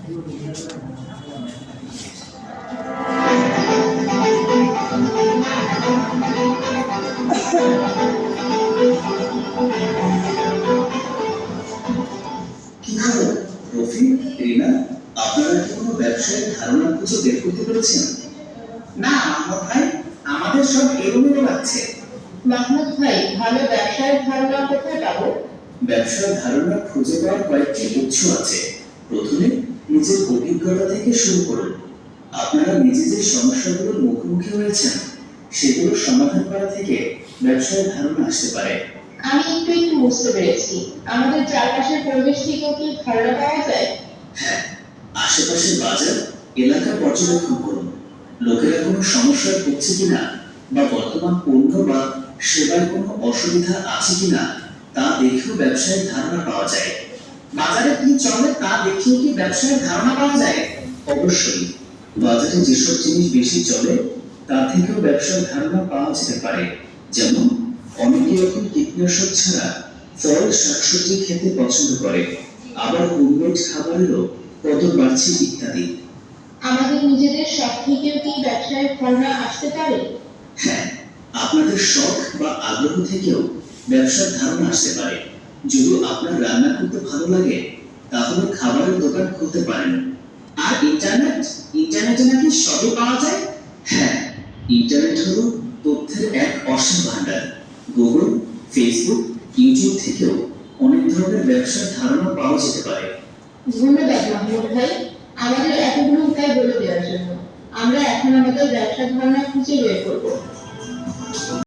কি খবর রফিক, রিনা? আপনারা কি কোনো ব্যবসায়িক ধারণা খুঁজে বের করতে পেরেছেন? না মাহমুদ ভাই, আমাদের সব এলোমেলো লাগছে। মাহমুদ ভাই, ভালো ব্যবসায়ের ধারণা কোথায় পাবো? ব্যবসার ধারণা খুঁজে পাওয়ার কয়েকটি উৎস আছে। প্রথমে নিজের অভিজ্ঞতা থেকে শুরু করুন। আপনারা নিজে যে সমস্যাগুলোর মুখোমুখি হয়েছেন সেগুলো সমাধান করা থেকে ব্যবসার ধারণা আসতে পারে। আমি একটু একটু বুঝতে পেরেছি। আমাদের চারপাশের পরিবেশ থেকেও কি ধারণা পাওয়া যায়? হ্যাঁ, আশেপাশের বাজার এলাকা পর্যবেক্ষণ করুন। লোকেরা কোনো সমস্যায় পড়ছে কিনা বা বর্তমান পণ্য বা সেবায় কোনো অসুবিধা আছে কিনা তা দেখেও ব্যবসায়ের ধারণা পাওয়া যায়। বাজারে কি চলে তা দেখেও কি ব্যবসায়ের ধারণা পাওয়া যায়? অবশ্যই, বাজারে যেসব জিনিস বেশি চলে তা থেকেও ব্যবসার ধারণা পাওয়া যেতে পারে। যেমন অনেকে এখন কীটনাশক ছাড়া ফল শাকসবজি খেতে পছন্দ করে, আবার হোমমেড খাবারেরও কদর বাড়ছে ইত্যাদি। আমাদের নিজেদের শখ থেকেও কি ব্যবসায়ের ধারণা আসতে পারে? হ্যাঁ, আপনাদের শখ বা আগ্রহ থেকেও ব্যবসার ধারণা আসতে পারে। যদি আপনার রান্না করতে ভালো লাগে তাহলে খাবারের দোকান খুলতে পারেন। আর ইন্টারনেটে নাকি সবই পাওয়া যায়। হ্যাঁ, ইন্টারনেট হলো তথ্যের এক অসীম ভান্ডার। গুগল, ফেসবুক, ইউটিউব থেকেও অনেক ধরনের ব্যবসার ধারণা পাওয়া যেতে পারে। ধন্যবাদ মাহমুদ ভাই, আমাদের এতগুলো উপায় বলে দেওয়ার জন্য। আমরা এখন আমাদের ব্যবসার ধারণা খুঁজে বের করবো।